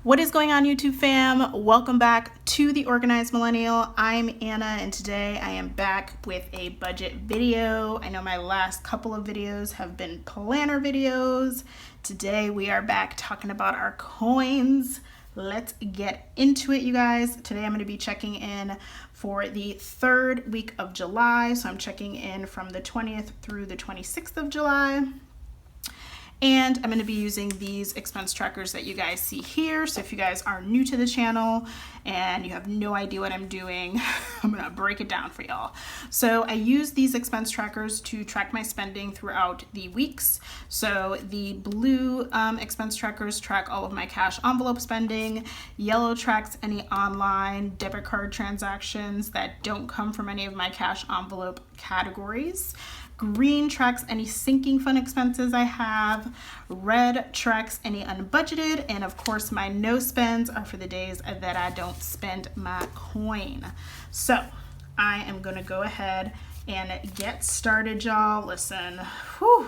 What is going on, YouTube fam? Welcome back to The Organized Millennial. I'm Anna, and today I am back with a budget video. I know my last couple of videos have been planner videos. Today we are back talking about our coins. Let's get into it, you guys. Today I'm going to be checking in for the third week of July. So I'm checking in from the 20th through the 26th of July. And I'm going to be using these expense trackers that you guys see here. So if you guys are new to the channel and you have no idea what I'm doing, I'm going to break it down for y'all. So I use these expense trackers to track my spending throughout the weeks. So the blue expense trackers track all of my cash envelope spending. Yellow tracks any online debit card transactions that don't come from any of my cash envelope categories. Green tracks any sinking fund expenses I have. Red tracks any unbudgeted. And of course, my no spends are for the days that I don't spend my coin. So I am going to go ahead and get started, y'all. Listen, whew,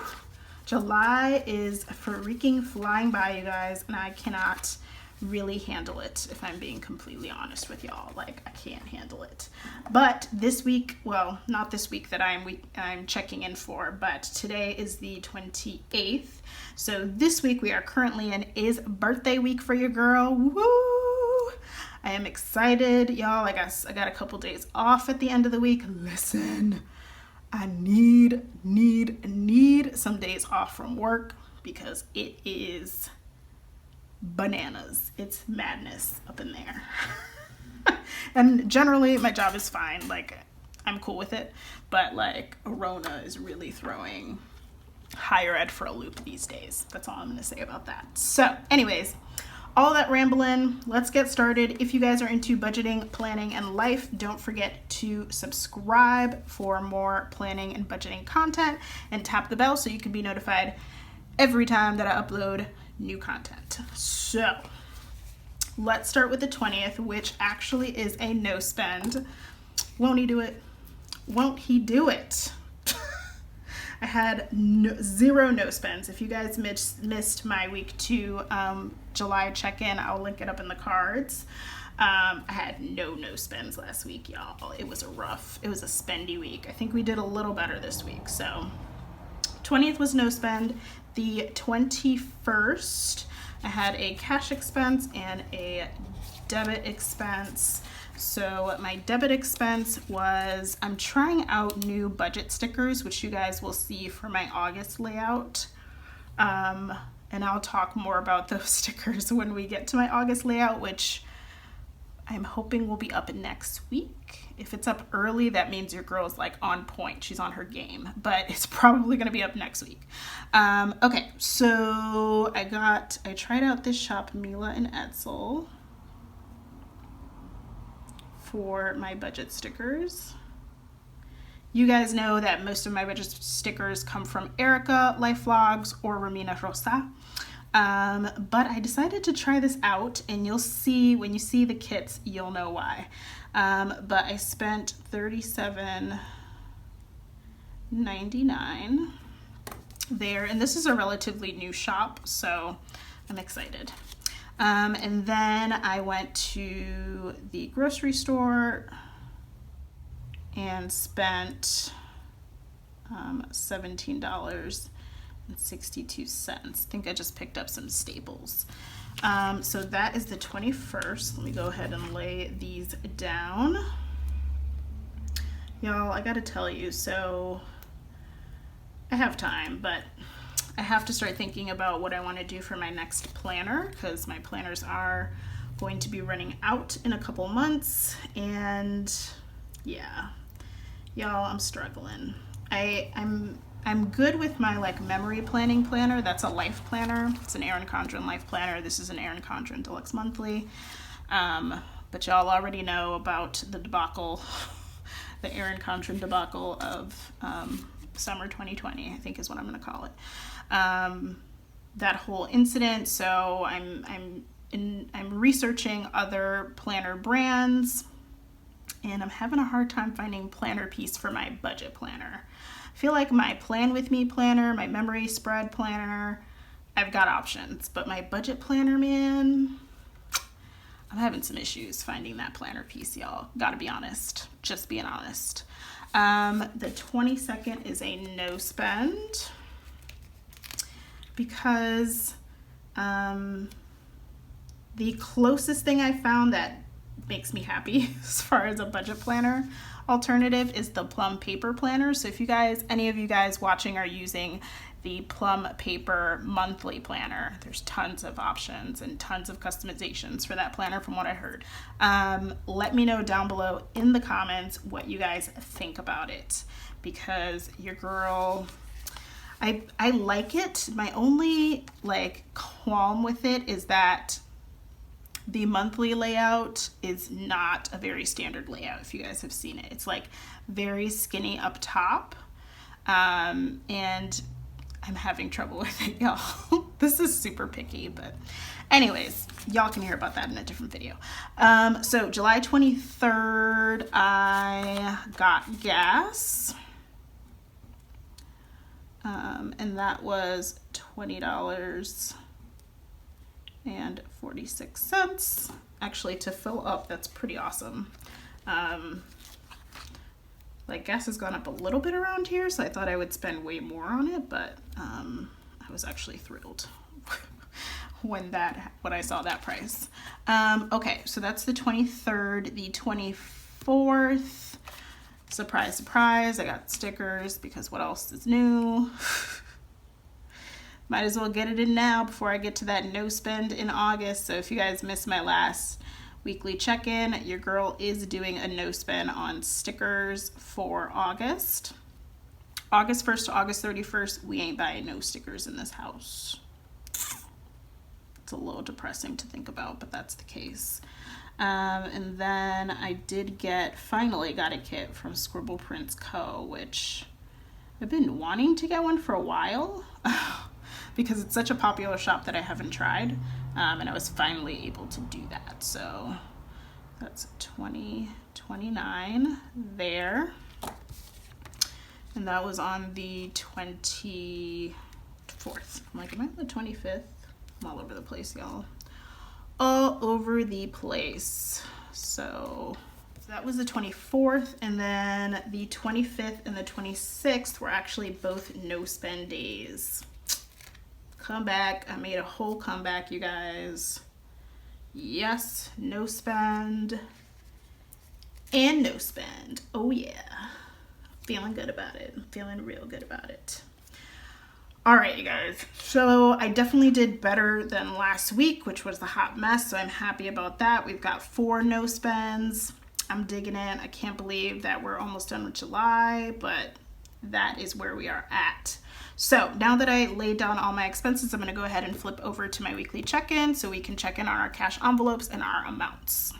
July is freaking flying by, you guys, and I cannot really handle it, if I'm being completely honest with y'all. Like, I can't handle it. But this week, well, not this week that I'm checking in for, but today is the 28th. So this week we are currently in is birthday week for your girl. Woo! I am excited, y'all. I got a couple days off at the end of the week. Listen, I need some days off from work because it is bananas. It's madness up in there. And generally my job is fine. Like, I'm cool with it, but like Rona is really throwing higher ed for a loop these days. That's all I'm gonna say about that. So anyways, all that rambling, let's get started. If you guys are into budgeting, planning, and life, don't forget to subscribe for more planning and budgeting content and tap the bell so you can be notified every time that I upload new content. So let's start with the 20th, which actually is a no spend. Won't he do it? Won't he do it? I had zero no spends. If you guys missed my week 2 July check-in, I'll link it up in the cards. I had no spends last week, y'all. It was a spendy week. I think we did a little better this week. So 20th was no spend. The 21st, I had a cash expense and a debit expense. So my debit expense was, I'm trying out new budget stickers, which you guys will see for my August layout. And I'll talk more about those stickers when we get to my August layout, which I'm hoping will be up next week. If it's up early, that means your girl's like on point. She's on her game, but it's probably gonna be up next week. Okay, so I tried out this shop, Mila and Edsel, for my budget stickers. You guys know that most of my budget stickers come from Erica Life Vlogs or Romina Rosa. But I decided to try this out, and you'll see when you see the kits, you'll know why. But I spent $37.99 there, and this is a relatively new shop, so I'm excited. And then I went to the grocery store and spent $17.62. I think I just picked up some staples. So that is the 21st. Let me go ahead and lay these down. Y'all, I gotta tell you, so I have time, but I have to start thinking about what I want to do for my next planner, because my planners are going to be running out in a couple months, and yeah, y'all, I'm struggling. I'm good with my like memory planning planner. That's a life planner. It's an Erin Condren life planner. This is an Erin Condren Deluxe Monthly. But y'all already know about the debacle, the Erin Condren debacle of summer 2020, I think is what I'm going to call it. That whole incident. So I'm researching other planner brands, and I'm having a hard time finding planner piece for my budget planner. I feel like my Plan With Me planner, my memory spread planner, I've got options, but my budget planner, man, I'm having some issues finding that planner piece, y'all. Gotta be honest. Just being honest. The 22nd is a no spend because the closest thing I found that makes me happy as far as a budget planner alternative is the Plum paper planner. So if you guys, any of you guys watching are using the Plum paper monthly planner, there's tons of options and tons of customizations for that planner from what I heard. Let me know down below in the comments what you guys think about it, because your girl, I like it. My only like qualm with it is that the monthly layout is not a very standard layout. If you guys have seen it, it's like very skinny up top, and I'm having trouble with it, y'all. This is super picky, but anyways, y'all can hear about that in a different video. So July 23rd, I got gas, and that was $20.46. Actually, to fill up, that's pretty awesome. Like, gas has gone up a little bit around here, so I thought I would spend way more on it, but I was actually thrilled when I saw that price. Okay, so that's the 23rd. The 24th, surprise, surprise, I got stickers because what else is new? Might as well get it in now before I get to that no spend in August. So if you guys missed my last weekly check-in, your girl is doing a no spend on stickers for August. August 1st to August 31st, we ain't buying no stickers in this house. It's a little depressing to think about, but that's the case. And then I finally got a kit from Scribble Prints Co., which I've been wanting to get one for a while because it's such a popular shop that I haven't tried. And I was finally able to do that. So that's $20.29 there. And that was on the 24th. I'm like, am I on the 25th? I'm all over the place, y'all. All over the place. So that was the 24th, and then the 25th and the 26th were actually both no spend days. Comeback. I made a whole comeback, you guys. Yes, no spend and no spend. Oh yeah. Feeling good about it. I'm feeling real good about it. All right, you guys. So I definitely did better than last week, which was the hot mess. So I'm happy about that. We've got 4 no spends. I'm digging it. I can't believe that we're almost done with July, but that is where we are at. So now that I laid down all my expenses, I'm going to go ahead and flip over to my weekly check-in so we can check in on our cash envelopes and our amounts.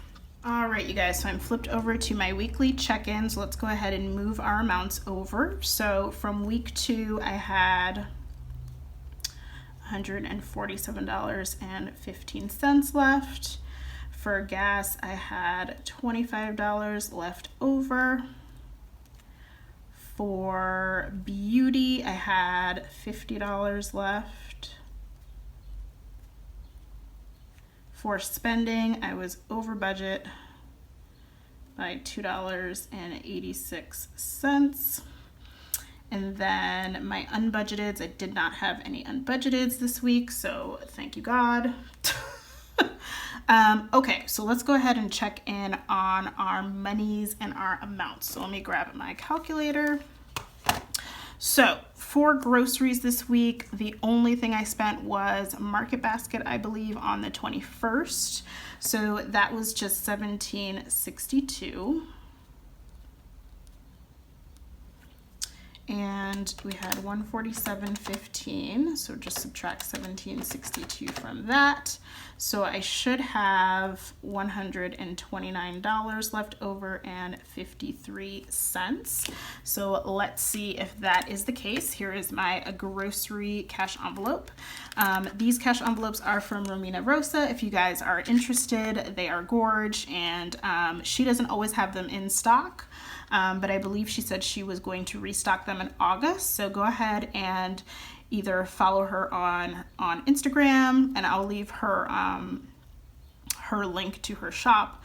All right, you guys, so I'm flipped over to my weekly check-ins. Let's go ahead and move our amounts over. So from week 2, I had $147.15 left. For gas, I had $25 left over. For beauty, I had $50 left. For spending, I was over budget by $2.86. And then my unbudgeteds, I did not have any unbudgeteds this week, so thank you, God. Okay, so let's go ahead and check in on our monies and our amounts. So let me grab my calculator. So for groceries this week, the only thing I spent was Market Basket, I believe, on the 21st. So that was just $17.62. And we had $147.15, so just subtract $17.62 from that. So I should have $129 left over and 53 cents. So let's see if that is the case. Here is my grocery cash envelope. These cash envelopes are from Romina Rosa. If you guys are interested, they are gorge, and she doesn't always have them in stock. But I believe she said she was going to restock them in August. So go ahead and either follow her on Instagram, and I'll leave her her link to her shop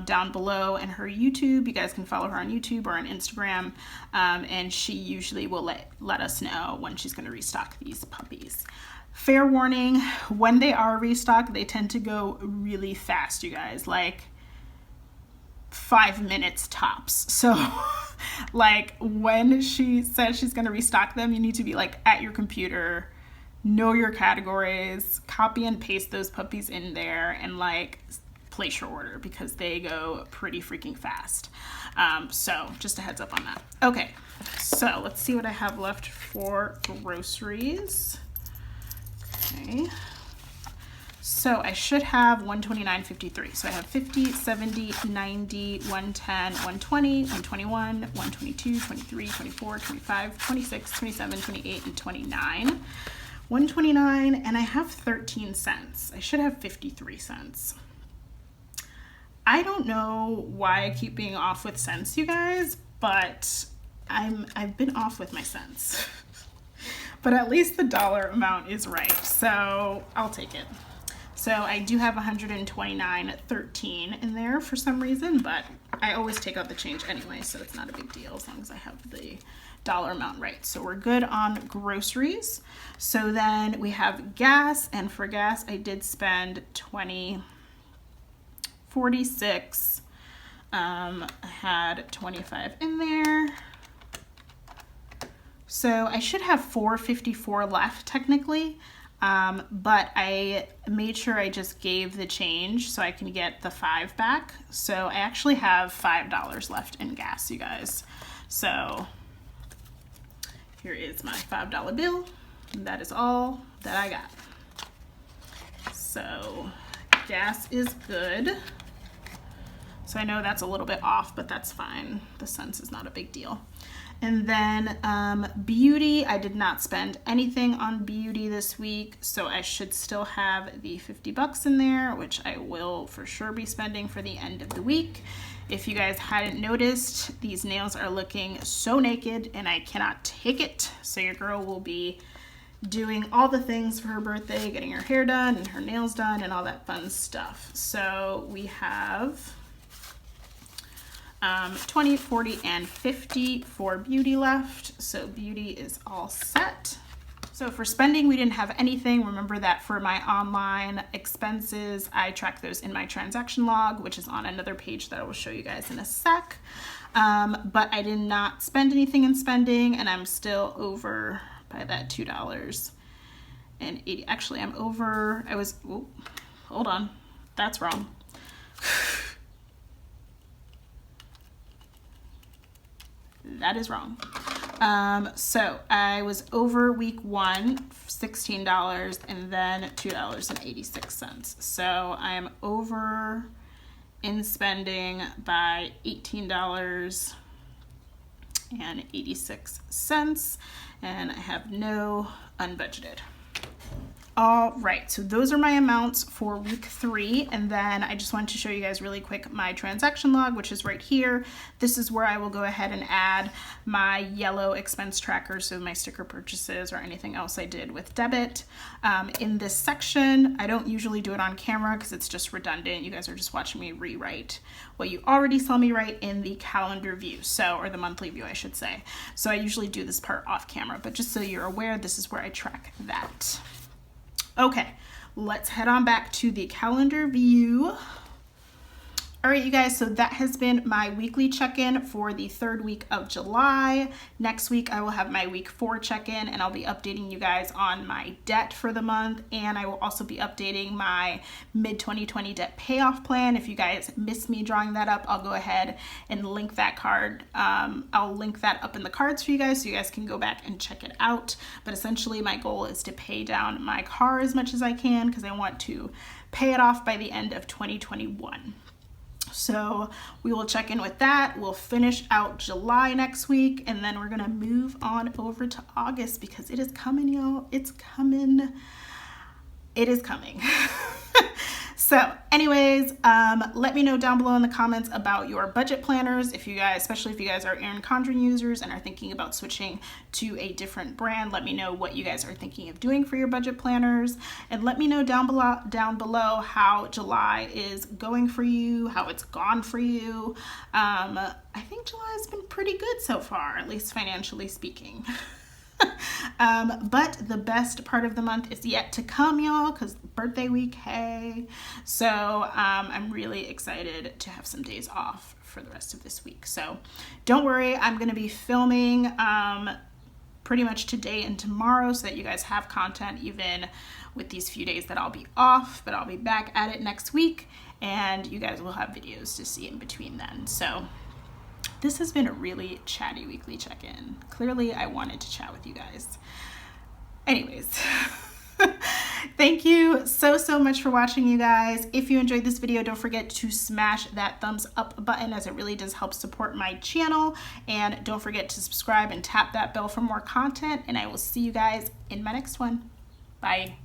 down below, and her YouTube. You guys can follow her on YouTube or on Instagram, and she usually will let us know when she's going to restock these puppies. Fair warning, when they are restocked, they tend to go really fast, you guys, like 5 minutes tops. So like when she says she's going to restock them, you need to be like at your computer, know your categories, copy and paste those puppies in there, and like place your order, because they go pretty freaking fast. So just a heads up on that. Okay, so let's see what I have left for groceries. Okay, so I should have $129.53. So I have 50, 70, 90, 110, 120, 121, 122, 23, 24, 25, 26, 27, 28, and 29. 129, and I have 13 cents. I should have 53 cents. I don't know why I keep being off with cents, you guys, but I've been off with my cents. But at least the dollar amount is right, so I'll take it. So I do have 129.13 in there for some reason, but I always take out the change anyway, so it's not a big deal as long as I have the dollar amount right. So we're good on groceries. So then we have gas, and for gas I did spend $20.46. I had 25 in there. So I should have $4.54 left technically, but I made sure I just gave the change so I can get the 5 back. So I actually have $5 left in gas, you guys. So here is my $5 bill. And that is all that I got. So gas is good. So I know that's a little bit off, but that's fine. The cents is not a big deal. And then beauty, I did not spend anything on beauty this week, so I should still have the 50 bucks in there, which I will for sure be spending for the end of the week. If you guys hadn't noticed, these nails are looking so naked and I cannot take it. So your girl will be doing all the things for her birthday, getting her hair done and her nails done and all that fun stuff. So we have 20, 40, and 50 for beauty left. So beauty is all set. So for spending, we didn't have anything. Remember that for my online expenses, I track those in my transaction log, which is on another page that I will show you guys in a sec. But I did not spend anything in spending, and I'm still over by that $2.80. Actually, I'm over, hold on, that's wrong. That is wrong. So I was over week 1, $16, and then $2.86. So I am over in spending by $18.86, and I have no unbudgeted. All right, so those are my amounts for week 3, and then I just wanted to show you guys really quick my transaction log, which is right here. This is where I will go ahead and add my yellow expense tracker, so my sticker purchases or anything else I did with debit. In this section, I don't usually do it on camera because it's just redundant. You guys are just watching me rewrite what you already saw me write in the calendar view, or the monthly view, I should say. So I usually do this part off camera, but just so you're aware, this is where I track that. Okay, let's head on back to the calendar view. All right, you guys, so that has been my weekly check-in for the 3rd week of July. Next week, I will have my week 4 check-in, and I'll be updating you guys on my debt for the month, and I will also be updating my mid-2020 debt payoff plan. If you guys missed me drawing that up, I'll go ahead and link that card. I'll link that up in the cards for you guys so you guys can go back and check it out. But essentially, my goal is to pay down my car as much as I can because I want to pay it off by the end of 2021. So we will check in with that. We'll finish out July next week, and then we're gonna move on over to August because it is coming, y'all. It's coming. It is coming. So anyways, let me know down below in the comments about your budget planners. If you guys, especially if you guys are Erin Condren users and are thinking about switching to a different brand, let me know what you guys are thinking of doing for your budget planners. And let me know down below how July is going for you, how it's gone for you. I think July has been pretty good so far, at least financially speaking. But the best part of the month is yet to come, y'all, because birthday week, hey. So I'm really excited to have some days off for the rest of this week. So don't worry, I'm going to be filming pretty much today and tomorrow so that you guys have content even with these few days that I'll be off, but I'll be back at it next week and you guys will have videos to see in between then. So this has been a really chatty weekly check-in. Clearly, I wanted to chat with you guys. Anyways, thank you so much for watching, you guys. If you enjoyed this video, don't forget to smash that thumbs up button, as it really does help support my channel. And don't forget to subscribe and tap that bell for more content. And I will see you guys in my next one. Bye.